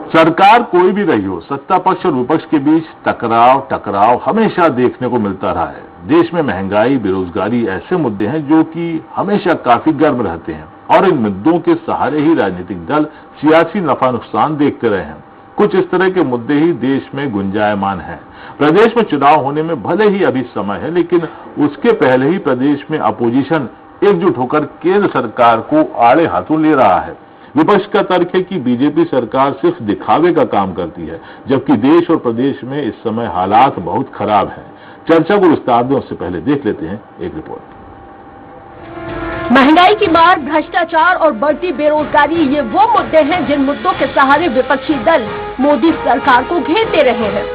सरकार कोई भी रही हो, सत्ता पक्ष और विपक्ष के बीच टकराव हमेशा देखने को मिलता रहा है। देश में महंगाई, बेरोजगारी ऐसे मुद्दे हैं जो कि हमेशा काफी गर्म रहते हैं और इन मुद्दों के सहारे ही राजनीतिक दल सियासी नफा नुकसान देखते रहे हैं। कुछ इस तरह के मुद्दे ही देश में गुंजायमान हैं। प्रदेश में चुनाव होने में भले ही अभी समय है, लेकिन उसके पहले ही प्रदेश में अपोजिशन एकजुट होकर केंद्र सरकार को आड़े हाथों ले रहा है। विपक्ष का तर्क है कि बीजेपी सरकार सिर्फ दिखावे का काम करती है, जबकि देश और प्रदेश में इस समय हालात बहुत खराब हैं। चर्चा को विस्तार दें उससे पहले देख लेते हैं एक रिपोर्ट। महंगाई की मार, भ्रष्टाचार और बढ़ती बेरोजगारी, ये वो मुद्दे हैं जिन मुद्दों के सहारे विपक्षी दल मोदी सरकार को घेरते रहे हैं।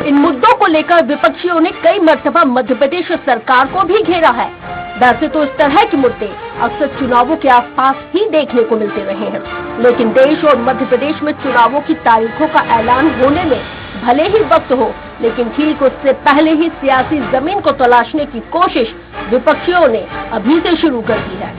इन मुद्दों को लेकर विपक्षियों ने कई मर्तबा मध्य प्रदेश सरकार को भी घेरा है। वैसे तो इस तरह के मुद्दे अक्सर चुनावों के आसपास ही देखने को मिलते रहे हैं, लेकिन देश और मध्य प्रदेश में चुनावों की तारीखों का ऐलान होने में भले ही वक्त हो, लेकिन ठीक उससे पहले ही सियासी जमीन को तलाशने की कोशिश विपक्षियों ने अभी से शुरू कर दी है।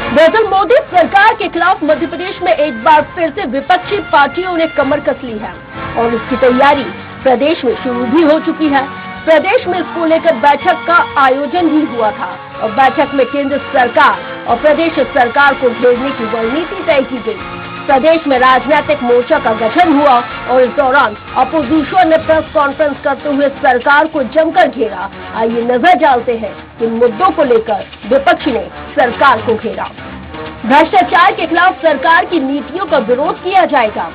दरअसल मोदी सरकार के खिलाफ मध्य प्रदेश में एक बार फिर से विपक्षी पार्टियों ने कमर कस ली है और इसकी तैयारी प्रदेश में शुरू भी हो चुकी है। प्रदेश में इसको लेकर बैठक का आयोजन भी हुआ था और बैठक में केंद्र सरकार और प्रदेश सरकार को घेरने की रणनीति तय की गई। प्रदेश में राजनीतिक मोर्चा का गठन हुआ और इस दौरान अपोजिशन ने प्रेस कॉन्फ्रेंस करते हुए सरकार को जमकर घेरा। आइए नजर डालते हैं कि मुद्दों को लेकर विपक्ष ने सरकार को घेरा। भ्रष्टाचार के खिलाफ सरकार की नीतियों का विरोध किया जाएगा।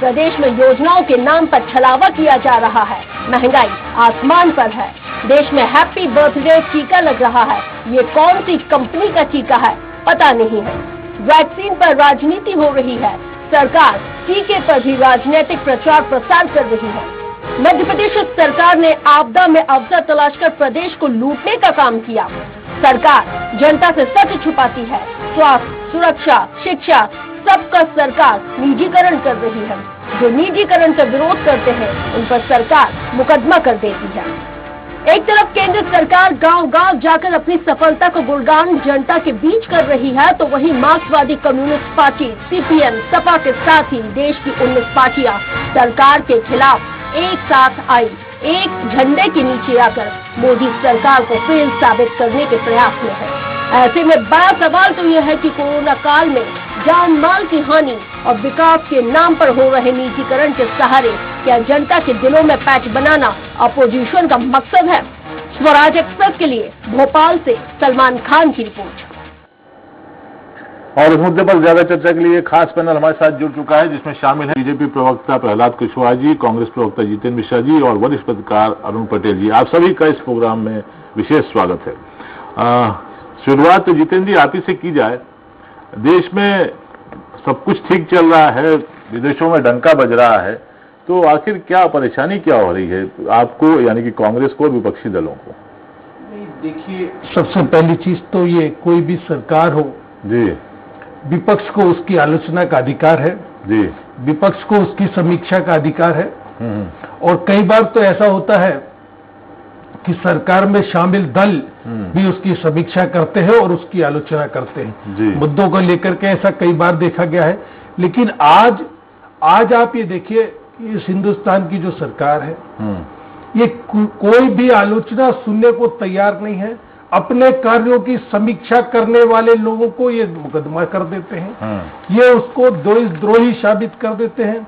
प्रदेश में योजनाओं के नाम पर छलावा किया जा रहा है। महंगाई आसमान पर है। देश में हैप्पी बर्थडे टीका लग रहा है। ये कौन सी कंपनी का टीका है पता नहीं है। वैक्सीन पर राजनीति हो रही है। सरकार टीके पर भी राजनीतिक प्रचार प्रसार कर रही है। मध्य प्रदेश सरकार ने आपदा में अवसर तलाशकर प्रदेश को लूटने का काम किया। सरकार जनता से सच छुपाती है। स्वास्थ्य, सुरक्षा, शिक्षा सबका सरकार निजीकरण कर रही है। जो निजीकरण का विरोध करते हैं उन पर सरकार मुकदमा कर देती है। एक तरफ केंद्र सरकार गांव-गांव जाकर अपनी सफलता को गुणगान जनता के बीच कर रही है, तो वहीं मार्क्सवादी कम्युनिस्ट पार्टी सीपीएम, सपा के साथ ही देश की 19 पार्टियां सरकार के खिलाफ एक साथ आई, एक झंडे के नीचे आकर मोदी सरकार को फेल साबित करने के प्रयास में है। ऐसे में बड़ा सवाल तो यह है कि कोरोना काल में जान माल की हानि और विकास के नाम पर हो रहे निजीकरण के सहारे क्या जनता के दिलों में पैच बनाना अपोजिशन का मकसद है? स्वराज एक्सप्रेस के लिए भोपाल से सलमान खान की रिपोर्ट। और इस मुद्दे पर ज्यादा चर्चा के लिए खास पैनल हमारे साथ जुड़ चुका है, जिसमें शामिल है बीजेपी प्रवक्ता प्रहलाद कुशवाहा जी, कांग्रेस प्रवक्ता जितेंद्र मिश्रा जी और वरिष्ठ पत्रकार अरुण पटेल जी। आप सभी का इस प्रोग्राम में विशेष स्वागत है। शुरुआत तो जितेंद्र जी आप ही से की जाए। देश में सब कुछ ठीक चल रहा है, विदेशों में डंका बज रहा है, तो आखिर क्या परेशानी क्या हो रही है आपको, यानी कि कांग्रेस को, विपक्षी दलों को? देखिए, सबसे पहली चीज तो ये कोई भी सरकार हो जी, विपक्ष को उसकी आलोचना का अधिकार है जी, विपक्ष को उसकी समीक्षा का अधिकार है। और कई बार तो ऐसा होता है कि सरकार में शामिल दल भी उसकी समीक्षा करते हैं और उसकी आलोचना करते हैं। मुद्दों को लेकर के ऐसा कई बार देखा गया है। लेकिन आज आप ये देखिए कि इस हिंदुस्तान की जो सरकार है, ये कोई भी आलोचना सुनने को तैयार नहीं है। अपने कार्यों की समीक्षा करने वाले लोगों को ये मुकदमा कर देते हैं, ये उसको देशद्रोही साबित कर देते हैं।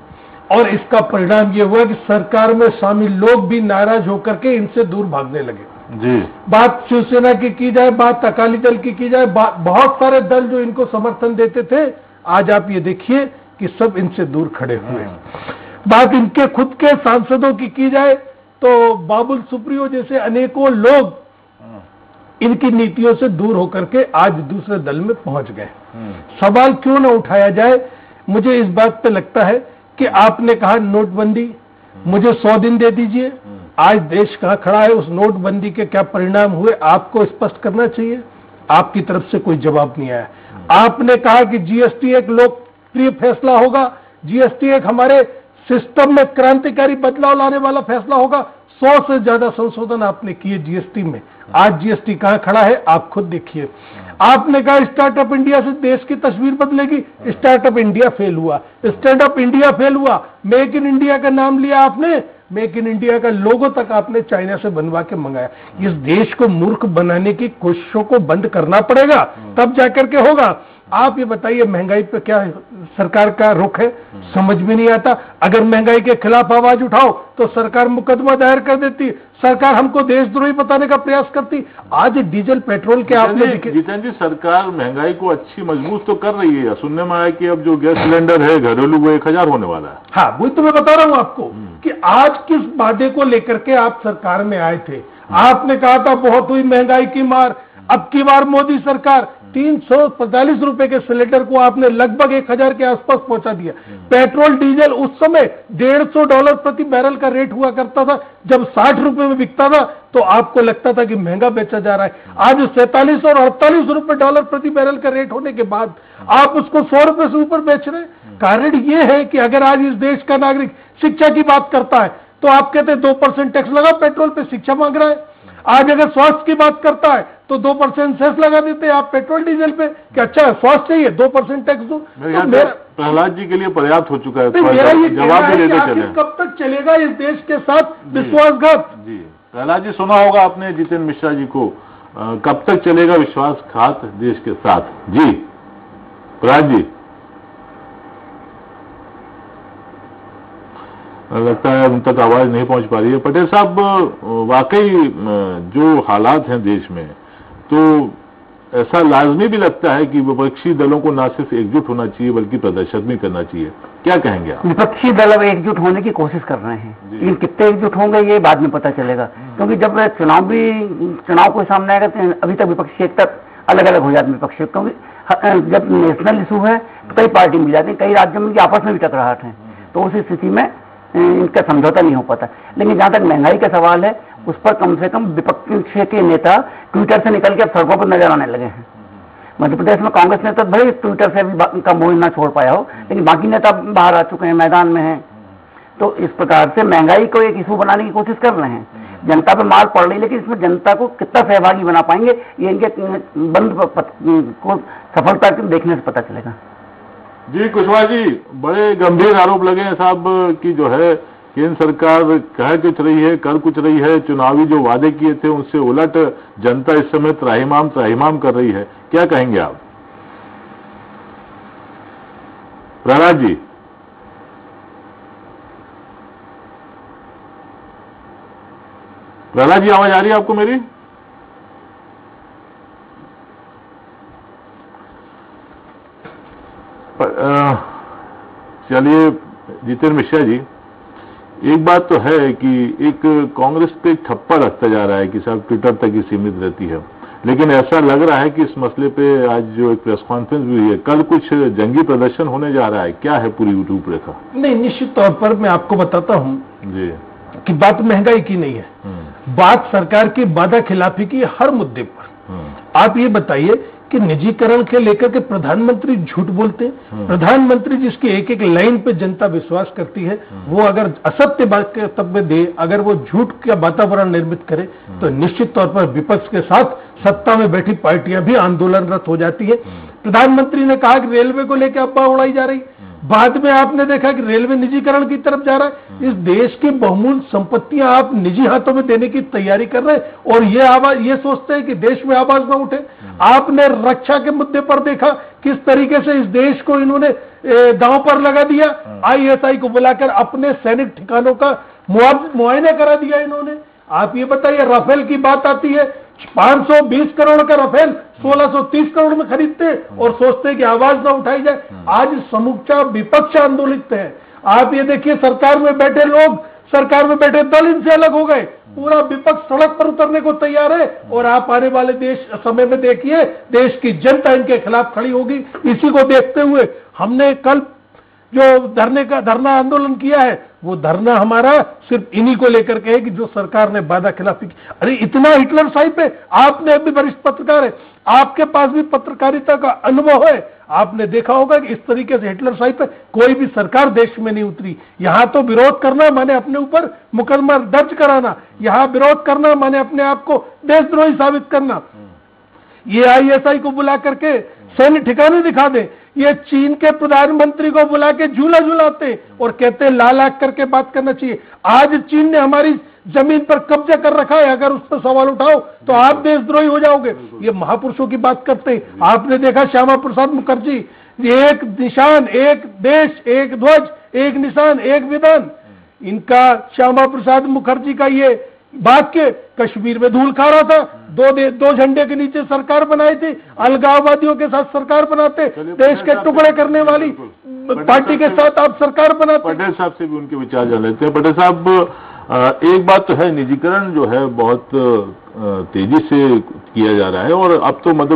और इसका परिणाम ये हुआ कि सरकार में शामिल लोग भी नाराज होकर के इनसे दूर भागने लगे जी। बात शिवसेना की जाए, बात अकाली दल की जाए, बहुत सारे दल जो इनको समर्थन देते थे, आज आप ये देखिए कि सब इनसे दूर खड़े हुए। बात इनके खुद के सांसदों की जाए तो बाबुल सुप्रियो जैसे अनेकों लोग इनकी नीतियों से दूर होकर के आज दूसरे दल में पहुंच गए। सवाल क्यों न उठाया जाए? मुझे इस बात पे लगता है कि आपने कहा नोटबंदी, मुझे 100 दिन दे दीजिए। आज देश कहां खड़ा है, उस नोटबंदी के क्या परिणाम हुए आपको स्पष्ट करना चाहिए। आपकी तरफ से कोई जवाब नहीं आया। आपने कहा कि जीएसटी एक लोकप्रिय फैसला होगा, जीएसटी एक हमारे सिस्टम में क्रांतिकारी बदलाव लाने वाला फैसला होगा। 100 से ज्यादा संशोधन आपने किए जीएसटी में, आज जीएसटी कहां खड़ा है आप खुद देखिए। आपने कहा स्टार्टअप इंडिया से देश की तस्वीर बदलेगी, स्टार्टअप इंडिया फेल हुआ, स्टैंडअप इंडिया फेल हुआ। मेक इन इंडिया का नाम लिया आपने, मेक इन इंडिया का लोगो तक आपने चाइना से बनवा के मंगाया। इस देश को मूर्ख बनाने की कोशिशों को बंद करना पड़ेगा, तब जाकर के होगा। आप ये बताइए महंगाई पे क्या सरकार का रुख है, समझ में नहीं आता। अगर महंगाई के खिलाफ आवाज उठाओ तो सरकार मुकदमा दायर कर देती, सरकार हमको देशद्रोही बताने का प्रयास करती। आज डीजल पेट्रोल के आपने जितेंद्र जी, सरकार महंगाई को अच्छी मजबूत तो कर रही है। सुनने में आया कि अब जो गैस सिलेंडर है घरेलू वो 1000 होने वाला है। हाँ, वही तो मैं बता रहा हूं आपको कि आज किस वादे को लेकर के आप सरकार में आए थे। आपने कहा था बहुत हुई महंगाई की मार, अब की बार मोदी सरकार 345 रुपए के सिलेंडर को आपने लगभग 1000 के आसपास पहुंचा दिया। पेट्रोल डीजल उस समय $150 प्रति बैरल का रेट हुआ करता था, जब 60 रुपए में बिकता था तो आपको लगता था कि महंगा बेचा जा रहा है। आज 47 और 48 रुपए डॉलर प्रति बैरल का रेट होने के बाद आप उसको 100 रुपए से ऊपर बेच रहे हैं। कारण यह है कि अगर आज इस देश का नागरिक शिक्षा की बात करता है तो आप कहते हैं 2% टैक्स लगा पेट्रोल पे, शिक्षा मांग रहा है। आज अगर स्वास्थ्य की बात करता है तो 2% सेस लगा देते हैं आप पेट्रोल डीजल पे कि अच्छा स्वास्थ्य चाहिए 2% टैक्स दो। तो प्रहलाद जी के लिए पर्याप्त हो चुका है। मेरा ये जवाब भी देते चले, कब तक चलेगा इस देश के साथ विश्वासघात? जी प्रहलाद जी, सुना होगा आपने जितेंद्र मिश्रा जी को, कब तक चलेगा विश्वासघात देश के साथ? जी प्रहलाद जी, लगता है उन तक आवाज नहीं पहुंच पा रही है। पटेल साहब, वाकई जो हालात हैं देश में, तो ऐसा लाजमी भी लगता है कि विपक्षी दलों को न सिर्फ एकजुट होना चाहिए बल्कि प्रदर्शन भी करना चाहिए। क्या कहेंगे आप? विपक्षी दल अब एकजुट होने की कोशिश कर रहे हैं, लेकिन कितने एकजुट होंगे ये बाद में पता चलेगा, क्योंकि जब चुनाव को सामने आएगा तो अभी तक विपक्षी एकता अलग अलग हो जाती है विपक्षी, क्योंकि जब नेशनल इशू है तो कई पार्टी मिल जाती है, कई राज्यों में आपस में भी टकराहट है, तो उस स्थिति में इनका समझौता नहीं हो पाता। लेकिन जहां तक महंगाई का सवाल है उस पर कम से कम विपक्ष के नेता ट्विटर से निकल के अब सड़कों पर नजर आने लगे हैं। मध्य प्रदेश में कांग्रेस नेता भले ट्विटर से अभी का मोह ना छोड़ पाया हो, लेकिन बाकी नेता बाहर आ चुके हैं, मैदान में हैं। तो इस प्रकार से महंगाई को एक इशू बनाने की कोशिश कर रहे हैं। जनता पर मार पड़ रही है, लेकिन इसमें जनता को कितना सहभागी बना पाएंगे ये इनके बंद को सफलता देखने से पता चलेगा। जी कुशवाहा जी, बड़े गंभीर आरोप लगे हैं साहब कि जो है केंद्र सरकार कह कुछ रही है, कर कुछ रही है, चुनावी जो वादे किए थे उनसे उलट जनता इस समय त्राहिमाम कर रही है। क्या कहेंगे आप प्रहलाद जी? प्रहलाद जी, आवाज आ रही है आपको मेरी? चलिए जितेंद्र मिश्रा जी, एक बात तो है कि एक कांग्रेस पे ठप्पा लगता जा रहा है कि साहब ट्विटर तक ही सीमित रहती है, लेकिन ऐसा लग रहा है कि इस मसले पे आज जो एक प्रेस कॉन्फ्रेंस भी हुई है, कल कुछ जंगी प्रदर्शन होने जा रहा है। क्या है पूरी रूपरेखा? नहीं, निश्चित तौर पर मैं आपको बताता हूं जी कि बात महंगाई की नहीं है, बात सरकार की वादा खिलाफी की हर मुद्दे पर। आप ये बताइए कि निजीकरण के लेकर के प्रधानमंत्री झूठ बोलते हैं। प्रधानमंत्री जिसकी एक एक लाइन पे जनता विश्वास करती है, वो अगर असत्य वक्तव्य दे, अगर वो झूठ का वातावरण निर्मित करे, तो निश्चित तौर पर विपक्ष के साथ सत्ता में बैठी पार्टियां भी आंदोलनरत हो जाती है। प्रधानमंत्री ने कहा कि रेलवे को लेकर अफवाह उड़ाई जा रही, बाद में आपने देखा कि रेलवे निजीकरण की तरफ जा रहा है। इस देश की बहुमूल्य संपत्तियां आप निजी हाथों में देने की तैयारी कर रहे हैं और ये सोचते हैं कि देश में आवाज न उठे। आपने रक्षा के मुद्दे पर देखा किस तरीके से इस देश को इन्होंने दांव पर लगा दिया। ISI को बुलाकर अपने सैनिक ठिकानों का मुआयना करा दिया इन्होंने। आप ये बताइए, राफेल की बात आती है, 520 करोड़ का राफेल 1630 करोड़ में खरीदते हैं और सोचते हैं कि आवाज ना उठाई जाए। आज समूचा विपक्ष आंदोलित है। आप ये देखिए, सरकार में बैठे लोग, सरकार में बैठे दल इनसे अलग हो गए, पूरा विपक्ष सड़क पर उतरने को तैयार है। और आप आने वाले समय में देखिए, देश की जनता इनके खिलाफ खड़ी होगी। इसी को देखते हुए हमने कल जो धरना आंदोलन किया है, वो धरना हमारा सिर्फ इन्हीं को लेकर के है कि जो सरकार ने वादा खिलाफी की। अरे इतना हिटलर साहिब पे, आपने अभी वरिष्ठ पत्रकार है, आपके पास भी पत्रकारिता का अनुभव है, आपने देखा होगा कि इस तरीके से हिटलर साहिब पे कोई भी सरकार देश में नहीं उतरी। यहां तो विरोध करना माने अपने ऊपर मुकदमा दर्ज कराना, यहां विरोध करना माने अपने आप को देशद्रोही साबित करना। ये ISI को बुला करके सैन्य ठिकाने दिखा दे, ये चीन के प्रधानमंत्री को बुला के झूला झूलाते और कहते लाल आंख करके बात करना चाहिए। आज चीन ने हमारी जमीन पर कब्जा कर रखा है, अगर उस पर सवाल उठाओ तो आप देशद्रोही हो जाओगे। ये महापुरुषों की बात करते हैं। आपने देखा श्यामा प्रसाद मुखर्जी, एक निशान एक देश एक ध्वज, एक निशान एक विधान, इनका श्यामा प्रसाद मुखर्जी का ये वाक्य कश्मीर में धूल खा रहा था। दो झंडे के नीचे सरकार बनाई थी, अलगाववादियों के साथ सरकार बनाते, देश के टुकड़े करने वाली पार्टी के साथ आप सरकार बनाते। पटेल साहब से भी उनके विचार जान लेते हैं। पटेल साहब, एक बात तो है, निजीकरण जो है बहुत तेजी से किया जा रहा है और अब तो मध्य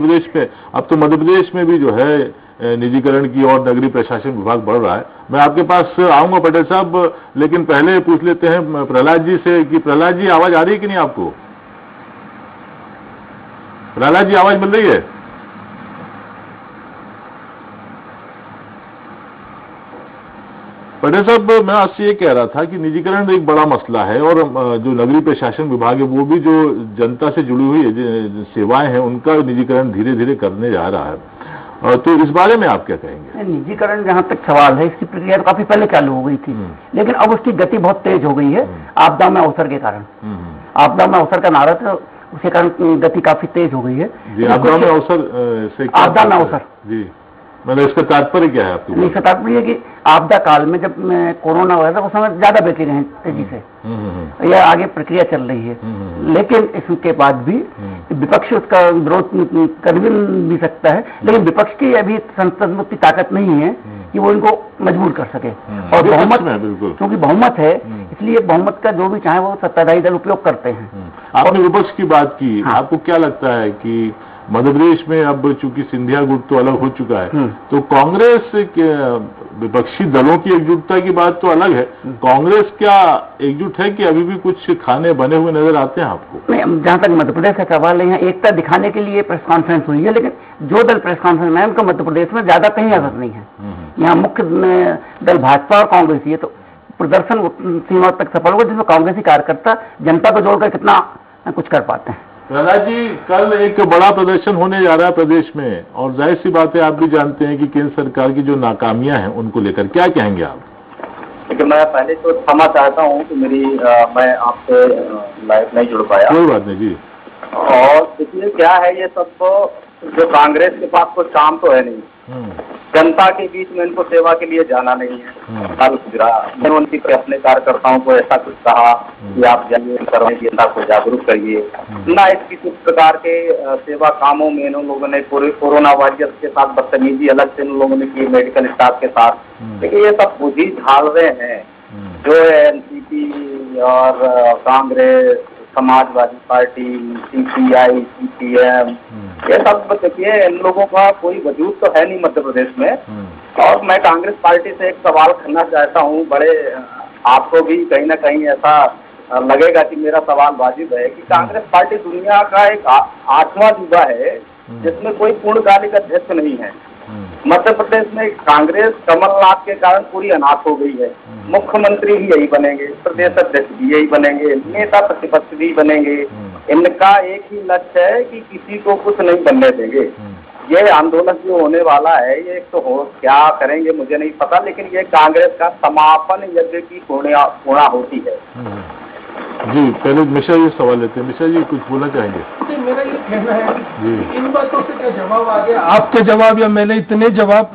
प्रदेश में भी जो है निजीकरण की और नगरीय प्रशासन विभाग बढ़ रहा है। मैं आपके पास आऊंगा पटेल साहब, लेकिन पहले पूछ लेते हैं प्रहलाद जी से कि प्रहलाद जी, आवाज आ रही है कि नहीं आपको? प्रहलाद जी, आवाज मिल रही है? पटेल साहब, मैं आपसे ये कह रहा था कि निजीकरण एक बड़ा मसला है और जो नगरीय प्रशासन विभाग है वो भी जो जनता से जुड़ी हुई सेवाएं हैं उनका निजीकरण धीरे धीरे करने जा रहा है, तो इस बारे में आप क्या कहेंगे? निजीकरण जहां तक सवाल है, इसकी प्रक्रिया तो काफी पहले चालू हो गई थी, लेकिन अब उसकी गति बहुत तेज हो गई है आपदा में अवसर के कारण। आपदा में अवसर का नारा था, उसके कारण गति काफी तेज हो गई है। आपदा में अवसर से आपदा में अवसर जी, मतलब इसका तात्पर्य क्या है आपको? इसका तात्पर्य है कि आपदा काल में जब कोरोना हुआ था उस समय ज्यादा बेचे रहे तेजी से, यह आगे प्रक्रिया चल रही है, लेकिन इसके बाद भी विपक्ष उसका विरोध कर भी नहीं सकता है, लेकिन विपक्ष की अभी संसद में उतनी ताकत नहीं है कि वो इनको मजबूर कर सके। और बहुमत में, क्योंकि बहुमत है, इसलिए बहुमत का जो भी चाहे वो सत्ताधारी दल उपयोग करते हैं। आपने विपक्ष की बात की, आपको क्या लगता है कि मध्य प्रदेश में अब चूंकि सिंधिया गुट तो अलग हो चुका है, तो कांग्रेस के विपक्षी दलों की एकजुटता की बात तो अलग है, कांग्रेस क्या एकजुट है कि अभी भी कुछ खाने बने हुए नजर आते हैं आपको? नहीं, जहां तक मध्य प्रदेश का सवाल है, यहाँ एकता दिखाने के लिए प्रेस कॉन्फ्रेंस हुई है, लेकिन जो दल प्रेस कॉन्फ्रेंस में है उनका मध्य प्रदेश में ज्यादा कहीं असर नहीं है। यहाँ मुख्य दल भाजपा और कांग्रेस ही है, तो प्रदर्शन सीमा तक सफल होगा जिसमें कांग्रेसी कार्यकर्ता जनता को जोड़कर कितना कुछ कर पाते हैं। प्रहलाद जी, कल एक बड़ा प्रदर्शन होने जा रहा है प्रदेश में और जाहिर सी बात है आप भी जानते हैं कि केंद्र सरकार की जो नाकामियां हैं उनको लेकर क्या कहेंगे आप? लेकिन मैं पहले तो क्षमा चाहता हूं कि मैं आपसे लाइव नहीं जुड़ पाया। कोई बात नहीं जी। और इसलिए क्या है, ये सब जो कांग्रेस के पास कोई काम तो है नहीं, जनता के बीच में इनको सेवा के लिए जाना नहीं है। कल गुजरा, मैंने उनकी अपने कार्यकर्ताओं को ऐसा कुछ कहा कि आप जाइए जनता को जागरूक करिए, ना इस किसी प्रकार के सेवा कामों में इन लोगों ने कोरोना वायरस के साथ बदतमीजी अलग से इन लोगों ने की मेडिकल स्टाफ के साथ। लेकिन ये सब बुद्धि झाल रहे हैं जो है एनसीपी और Congress, Samajwadi party, CPI, CPM, ये सब देखिए इन लोगों का कोई वजूद तो है नहीं मध्य प्रदेश में। और मैं कांग्रेस पार्टी से एक सवाल करना चाहता हूँ, बड़े आपको भी कहीं ना कहीं ऐसा लगेगा कि मेरा सवाल वाजिब है कि कांग्रेस पार्टी दुनिया का एक 8वां युवा है जिसमें कोई पूर्णकालिक अध्यक्ष नहीं है। मध्य प्रदेश में कांग्रेस कमलनाथ के कारण पूरी अनाथ हो गई है। मुख्यमंत्री भी यही बनेंगे, प्रदेश अध्यक्ष भी यही बनेंगे, नेता प्रतिपक्ष भी बनेंगे। इनका एक ही लक्ष्य है कि किसी को कुछ नहीं बनने देंगे। ये आंदोलन जो होने वाला है, ये तो क्या करेंगे मुझे नहीं पता, लेकिन ये कांग्रेस का समापन यज्ञ की पूर्णाहुति है। जी, पहले मिश्रा जी सवाल लेते हैं। मिश्रा जी कुछ बोलना चाहेंगे? मेरा ये कहना है इन बातों से क्या जवाब आ गया? आपके जवाब या मैंने इतने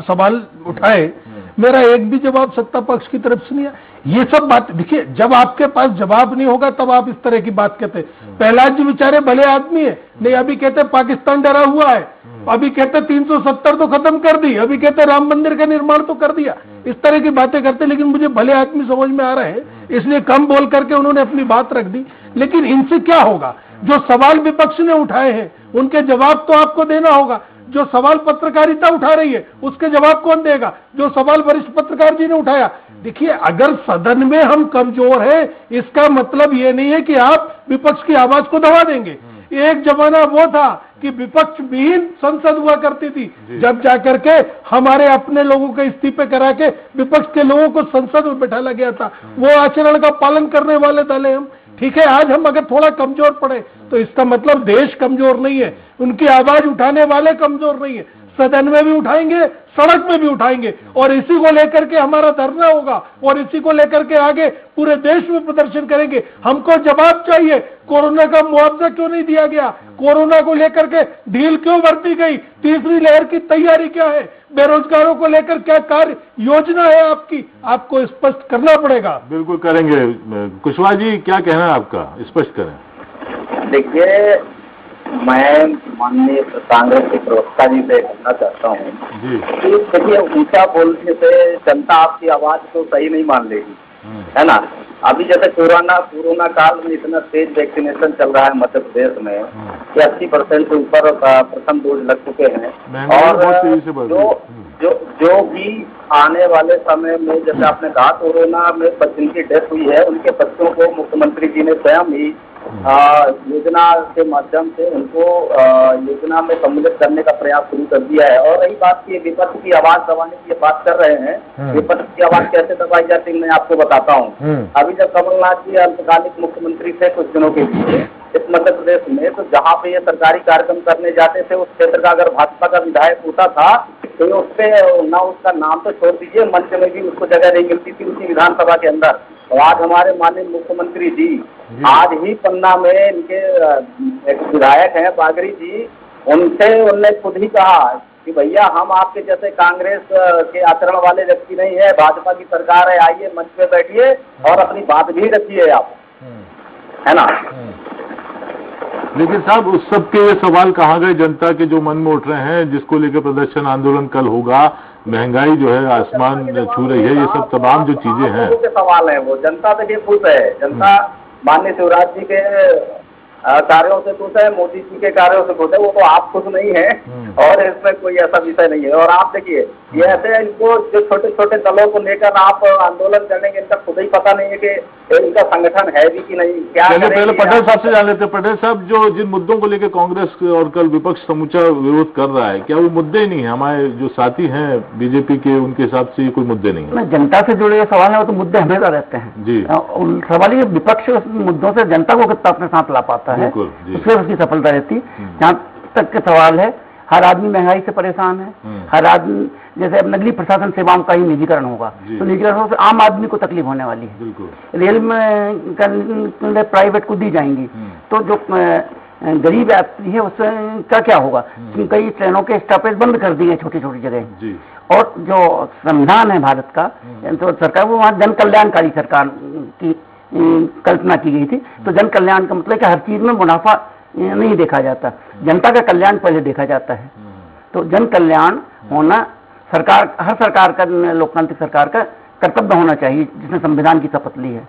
सवाल उठाए, मेरा एक भी जवाब सत्ता पक्ष की तरफ से नहीं है। ये सब बात देखिए, जब आपके पास जवाब नहीं होगा तब आप इस तरह की बात कहते हैं। प्रहलाद जी बेचारे भले आदमी है, नहीं अभी कहते पाकिस्तान डरा हुआ है, अभी कहते 370 तो खत्म कर दी, अभी कहते राम मंदिर का निर्माण तो कर दिया, इस तरह की बातें करते। लेकिन मुझे भले आदमी समझ में आ रहे हैं, इसलिए कम बोल करके उन्होंने अपनी बात रख दी। लेकिन इनसे क्या होगा? जो सवाल विपक्ष ने उठाए हैं उनके जवाब तो आपको देना होगा। जो सवाल पत्रकारिता उठा रही है उसके जवाब कौन देगा? जो सवाल वरिष्ठ पत्रकार जी ने उठाया। देखिए, अगर सदन में हम कमजोर हैं, इसका मतलब ये नहीं है कि आप विपक्ष की आवाज को दबा देंगे। एक जमाना वो था कि विपक्ष विहीन संसद हुआ करती थी, जब जाकर के हमारे अपने लोगों के इस्तीफे करा के विपक्ष के लोगों को संसद में बैठाला गया था। वो आचरण का पालन करने वाले दल हैं हम। ठीक है, आज हम अगर थोड़ा कमजोर पड़े तो इसका मतलब देश कमजोर नहीं है, उनकी आवाज उठाने वाले कमजोर नहीं है। सदन में भी उठाएंगे, सड़क में भी उठाएंगे, और इसी को लेकर के हमारा धरना होगा और इसी को लेकर के आगे पूरे देश में प्रदर्शन करेंगे। हमको जवाब चाहिए, कोरोना का मुआवजा क्यों नहीं दिया गया? कोरोना को लेकर के ढील क्यों बरती गई? तीसरी लहर की तैयारी क्या है? बेरोजगारों को लेकर क्या कार्य योजना है आपकी? आपको स्पष्ट करना पड़ेगा। बिल्कुल करेंगे। कुशवाहा जी, क्या कहना है आपका? स्पष्ट करें। देखिए, मैं माननीय कांग्रेस के प्रवक्ता जी से कहना चाहता हूँ कि देखिए, ऊंचा बोलने से जनता आपकी आवाज को सही नहीं मान लेगी, है ना। अभी जैसे कोरोना काल में इतना तेज वैक्सीनेशन चल रहा है मध्य प्रदेश में कि 80% से ऊपर प्रथम डोज लग चुके हैं, और जो भी आने वाले समय में, जैसे आपने कहा, कोरोना में जिनकी डेथ हुई है उनके बच्चों को मुख्यमंत्री जी ने स्वयं ही योजना के माध्यम से उनको योजना में सम्मिलित करने का प्रयास शुरू कर दिया है। और रही बात की विपक्ष की आवाज दबाने की बात कर रहे हैं, विपक्ष की आवाज कैसे दबाई जाती है मैं आपको बताता हूँ। अभी जब कमलनाथ जी अल्पकालिक मुख्यमंत्री थे कुछ दिनों के लिए इस मध्य प्रदेश में, तो जहाँ पे ये सरकारी कार्यक्रम करने जाते थे उस क्षेत्र का अगर भाजपा का विधायक होता था तो उस पे ना, उसका नाम तो छोड़ दीजिए, मंच में भी उसको जगह नहीं मिलती थी उसी विधानसभा के अंदर। और आज हमारे माननीय मुख्यमंत्री जी आज ही पन्ना में इनके एक विधायक हैं बागरी जी, उनने खुद ही कहा कि भैया हम आपके जैसे कांग्रेस के आचरण वाले व्यक्ति नहीं है, भाजपा की सरकार है, आइए मंच पे बैठिए और अपनी बात भी रखिए आप, है ना। लेकिन साहब, उस सब के सवाल कहाँ गए जनता के जो मन में उठ रहे हैं, जिसको लेकर प्रदर्शन आंदोलन कल होगा? महंगाई जो है आसमान छू रही है, ये सब तमाम जो चीजें हैं, सवाल है वो जनता देखिए खुश है। जनता माननीय शिवराज जी के कार्यों से खुश है, मोदी जी के कार्यों से खुश है, वो तो आप खुश नहीं है और इसमें कोई ऐसा विषय नहीं है। और आप देखिए, ये ऐसे इनको जो छोटे छोटे दलों को लेकर आप आंदोलन करेंगे, इनका खुद ही पता नहीं है कि इनका संगठन है भी कि नहीं। क्या पहले पटेल साहब से जान लेते। पटेल साहब, जो जिन मुद्दों को लेकर कांग्रेस और कल विपक्ष समूचा विरोध कर रहा है, क्या वो मुद्दे ही नहीं है? हमारे जो साथी हैं बीजेपी के, उनके हिसाब से कोई मुद्दे नहीं है? जनता से जुड़े सवाल है, वो तो मुद्दे हमेशा रहते हैं जी। सवाल ये विपक्ष मुद्दों से जनता को कितना अपने साथ ला पाता है, उससे उसकी सफलता रहती। जहाँ तक के सवाल है, हर आदमी महंगाई से परेशान है, हर आदमी, जैसे अब नगरीय प्रशासन सेवाओं का ही निजीकरण होगा तो निजीकरण से आम आदमी को तकलीफ होने वाली है। रेल में प्राइवेट को दी जाएंगी तो जो गरीब यात्री है उसका क्या होगा? कई ट्रेनों के स्टॉपेज बंद कर दिए छोटी छोटी जगह। और जो संविधान है भारत का, तो सरकार वो वहाँ जन कल्याणकारी सरकार की कल्पना की गई थी। तो जन कल्याण का मतलब कि हर चीज में मुनाफा नहीं देखा जाता, जनता का कल्याण पहले देखा जाता है। तो जन कल्याण होना सरकार, हर सरकार का, लोकतांत्रिक सरकार का कर्तव्य होना चाहिए जिसने संविधान की शपथ ली है।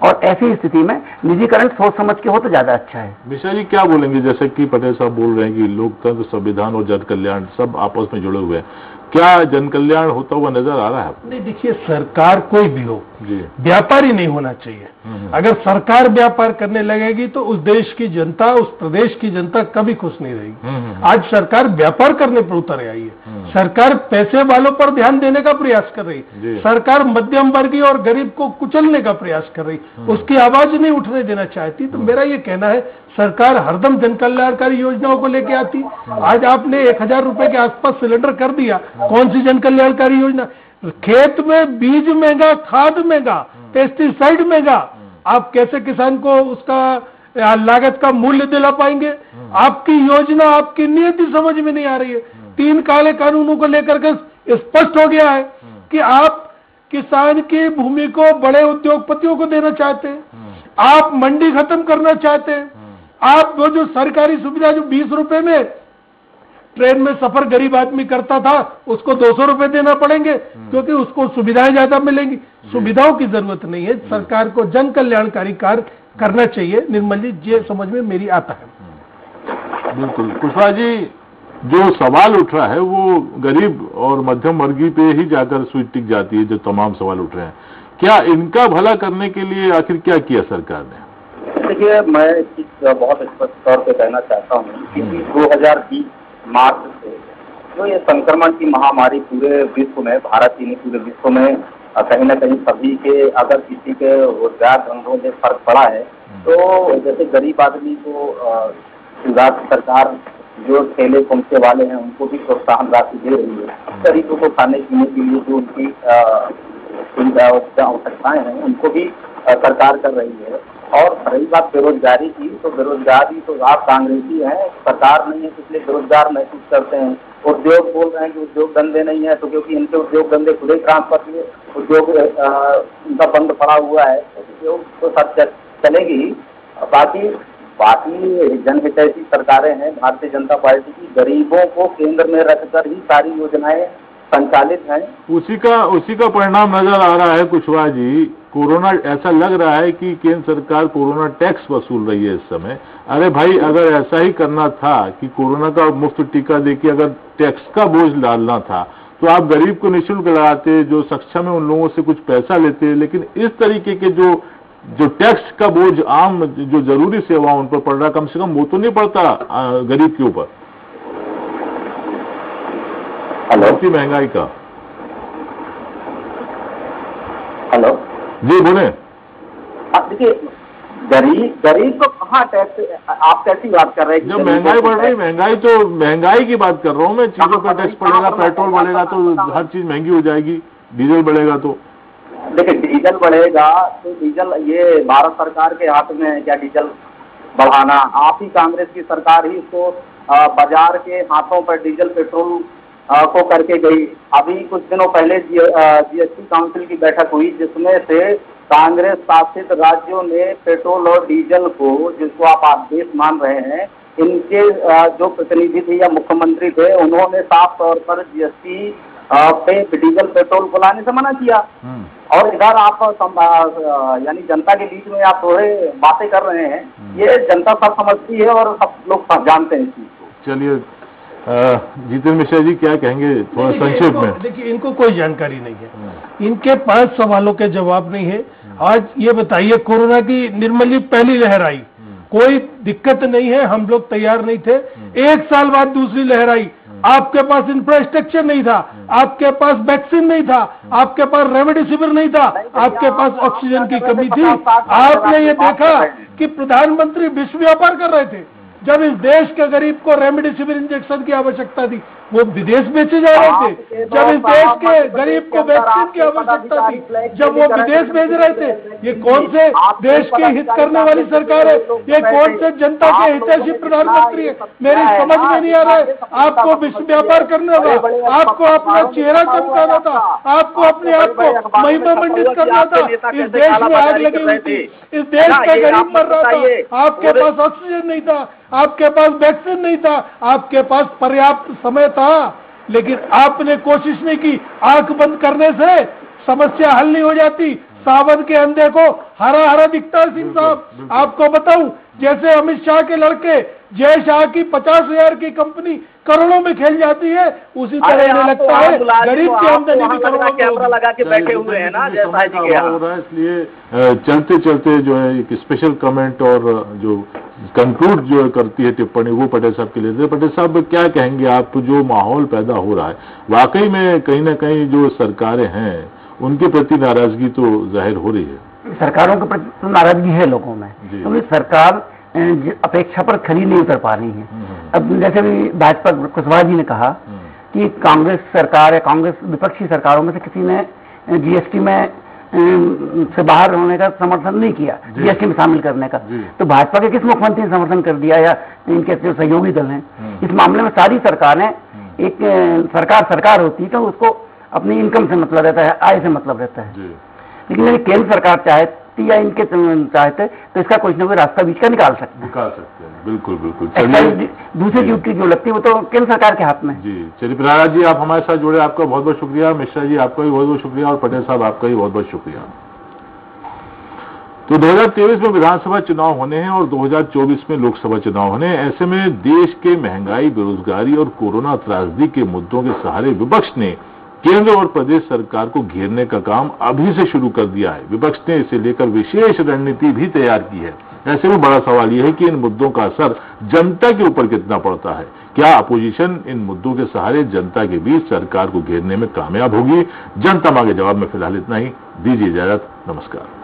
और ऐसी स्थिति में निजीकरण सोच समझ के हो तो ज्यादा अच्छा है। मिश्रा जी, क्या बोलेंगे? जैसे कि पटेल साहब बोल रहे हैं कि लोकतंत्र, संविधान और जन कल्याण सब आपस में जुड़े हुए हैं, क्या जन कल्याण होता हुआ नजर आ रहा है? नहीं, देखिए, सरकार कोई भी हो व्यापारी नहीं होना चाहिए। अगर सरकार व्यापार करने लगेगी तो उस देश की जनता, उस प्रदेश की जनता कभी खुश नहीं रहेगी। आज सरकार व्यापार करने पर उतर आई है, सरकार पैसे वालों पर ध्यान देने का प्रयास कर रही है, सरकार मध्यम वर्गीय और गरीब को कुचलने का प्रयास कर रही, उसकी आवाज नहीं उठने देना चाहती। तो मेरा ये कहना है, सरकार हरदम जन कल्याणकारी योजनाओं को लेके आती। आज आपने 1000 रुपए के आसपास सिलेंडर कर दिया, कौन सी जन कल्याणकारी योजना? खेत में बीज महंगा, खाद महंगा, पेस्टिसाइड महंगा, आप कैसे किसान को उसका लागत का मूल्य दिला पाएंगे? आपकी योजना, आपकी नीति समझ में नहीं आ रही है। 3 काले कानूनों को लेकर के स्पष्ट हो गया है कि आप किसान की भूमि को बड़े उद्योगपतियों को देना चाहते हैं, आप मंडी खत्म करना चाहते हैं, आप वो जो सरकारी सुविधा जो 20 रुपए में ट्रेन में सफर गरीब आदमी करता था उसको 200 रुपए देना पड़ेंगे क्योंकि उसको सुविधाएं ज्यादा मिलेंगी। सुविधाओं की जरूरत नहीं है, सरकार को जन कल्याणकारी कार्य करना चाहिए। निर्मल जी, ये समझ में मेरी आता है। बिल्कुल। कुशवाहा जी, जो सवाल उठ रहा है वो गरीब और मध्यम वर्गीय पे ही जाकर सुई टिक जाती है। जो तमाम सवाल उठ रहे हैं, क्या इनका भला करने के लिए आखिर क्या किया सरकार ने? देखिए, मैं बहुत स्पष्ट तौर पे कहना चाहता हूँ कि 2020 मार्च से जो ये संक्रमण की महामारी पूरे विश्व में, भारत ही नहीं पूरे विश्व में कहीं ना कहीं सभी के, अगर किसी के रोजगार धंधों में फर्क पड़ा है तो जैसे गरीब आदमी को राज्य सरकार जो ठेले पहुंचे वाले हैं उनको भी प्रोत्साहन राशि दे रही है। गरीबों को खाने पीने के लिए जो उनकी आवश्यकताएं हैं उनको भी सरकार कर रही है। और रही बात बेरोजगारी की, तो बेरोजगारी तो आप कांग्रेसी हैं, सरकार नहीं है, इसलिए बेरोजगार महसूस करते हैं। उद्योग बोल रहे हैं कि उद्योग धंधे नहीं है, तो क्योंकि इनके उद्योग धंधे खुले ट्रांसफर हुए, उद्योग उनका बंद पड़ा हुआ है, तो उद्योग तो सब चलेगी। बाकी जनहितैषी सरकारें हैं भारतीय जनता पार्टी की, गरीबों को केंद्र में रखकर ही सारी योजनाएं संचालित हैं। उसी का परिणाम नजर आ रहा है कुशवाहा जी। कोरोना, ऐसा लग रहा है कि केंद्र सरकार कोरोना टैक्स वसूल रही है इस समय। अरे भाई, अगर ऐसा ही करना था कि कोरोना का मुफ्त टीका देके अगर टैक्स का बोझ डालना था तो आप गरीब को निःशुल्क लगाते, जो सक्षम है उन लोगों से कुछ पैसा लेते। लेकिन इस तरीके के जो टैक्स का बोझ आम जो जरूरी सेवा उन पर पड़ रहा, कम से कम वो तो नहीं पड़ता गरीब के ऊपर। बढ़ती महंगाई का। हेलो जी बोले। देखिए, गरीब को कहाँ टैक्स, आप कैसी बात कर रहे हैं? जब महंगाई बढ़ रही, महंगाई की बात कर रहा हूँ मैं। चीजों पर टैक्स पड़ेगा, पेट्रोल बढ़ेगा तो हर चीज महंगी हो जाएगी, डीजल बढ़ेगा तो। देखिए, डीजल बढ़ेगा तो डीजल, ये भारत सरकार के हाथ में है क्या डीजल बढ़ाना? आप ही कांग्रेस की सरकार ही इसको बाजार के हाथों पर डीजल पेट्रोल को करके गई। अभी कुछ दिनों पहले जीएसटी काउंसिल की बैठक हुई जिसमें से कांग्रेस शासित राज्यों ने पेट्रोल और डीजल को, जिसको आप देश मान रहे हैं, इनके जो प्रतिनिधि थे या मुख्यमंत्री थे, उन्होंने साफ तौर पर जीएसटी पे डीजल पेट्रोल को लाने से मना किया। और इधर आप यानी जनता के बीच में आप थोड़े बातें कर रहे हैं। ये जनता सब समझती है और सब लोग जानते हैं इस चीज को। चलिए, जितेंद्र मिश्रा जी क्या कहेंगे थोड़ा संक्षेप में? देखिए, इनको कोई जानकारी नहीं है, इनके पास सवालों के जवाब नहीं है। आज ये बताइए, कोरोना की निर्मली पहली लहर आई, कोई दिक्कत नहीं है, हम लोग तैयार नहीं थे। एक साल बाद दूसरी लहर आई, आपके पास इंफ्रास्ट्रक्चर नहीं था, आपके पास वैक्सीन नहीं था, आपके पास रेमडेसिविर नहीं था, आपके पास ऑक्सीजन की कमी थी। आपने ये देखा कि प्रधानमंत्री विश्व व्यापार कर रहे थे। जब इस देश के गरीब को रेमडेसिविर इंजेक्शन की आवश्यकता थी, वो विदेश बेचे जा रहे थे। जब इस देश के गरीब को वैक्सीन की आवश्यकता थी, जब वो विदेश भेज रहे थे। ये कौन से देश के हित करने वाली सरकार है? ये कौन से जनता के हितैषी प्रधानमंत्री है? मेरी समझ में नहीं आ रहा है। आपको विश्व व्यापार करना था, आपको अपना चेहरा चमकाना था, आपको अपने आप को महिमा मंडित करना था। इस देश में आग लगी हुई थी, इस देश का गरीब मर रहा था, आपके पास ऑक्सीजन नहीं था, आपके पास वैक्सीन नहीं था, आपके पास पर्याप्त समय था, लेकिन आपने कोशिश नहीं की। आंख बंद करने से समस्या हल नहीं हो जाती। सावन के अंधे को हरा हरा दिखता है। सिंह साहब, आपको बताऊं, जैसे अमित शाह के लड़के जय शाह की 50,000 की कंपनी करोड़ों में खेल जाती है, उसी तरह इन्हें लगता है गरीब की आमदनी भी करोड़ों कैमरा लगा के बैठे हुए हैं ना जय शाह जी के यहाँ। हो रहा है, इसलिए चलते चलते जो है एक स्पेशल कमेंट और जो कंक्लूड जो करती है टिप्पणी वो पटेल साहब के लिए। पटेल साहब क्या कहेंगे आप? जो माहौल पैदा हो रहा है, वाकई में कहीं ना कहीं जो सरकारें हैं उनके प्रति नाराजगी तो जाहिर हो रही है। सरकारों के प्रति तो नाराजगी है लोगों में, क्योंकि सरकार अपेक्षा पर खरी नहीं उतर पा रही है। अब जैसे भी भाजपा कुशवाहा जी ने कहा कि कांग्रेस सरकार या कांग्रेस विपक्षी सरकारों में से किसी ने जीएसटी में से बाहर होने का समर्थन नहीं किया, जीएसटी में शामिल करने का। तो भाजपा के किस मुख्यमंत्री ने समर्थन कर दिया या इनके जो सहयोगी दल हैं? इस मामले में सारी सरकारें, एक सरकार होती है तो उसको अपनी इनकम से मतलब रहता है, आय से मतलब रहता है। लेकिन यदि केंद्र सरकार चाहती या इनके चाहते तो इसका कुछ न कोई रास्ता बीच का निकाल सकते हैं। बिल्कुल बिल्कुल। दूसरी ड्यूटी जो लगती है वो तो केंद्र सरकार के हाथ में जी। चलिए, प्रहलाद जी आप हमारे साथ जुड़े, आपका बहुत बहुत शुक्रिया। मिश्रा जी आपका भी बहुत बहुत शुक्रिया और पटेल साहब आपका भी बहुत बहुत शुक्रिया। तो 2023 में विधानसभा चुनाव होने हैं और 2024 में लोकसभा चुनाव होने हैं। ऐसे में देश के महंगाई, बेरोजगारी और कोरोना त्रासदी के मुद्दों के सहारे विपक्ष ने केंद्र और प्रदेश सरकार को घेरने का काम अभी से शुरू कर दिया है। विपक्ष ने इसे लेकर विशेष रणनीति भी तैयार की है। ऐसे में बड़ा सवाल यह है कि इन मुद्दों का असर जनता के ऊपर कितना पड़ता है। क्या अपोजिशन इन मुद्दों के सहारे जनता के बीच सरकार को घेरने में कामयाब होगी? जनता मांगे जवाब में फिलहाल इतना ही। दीजिए इजाजत, नमस्कार।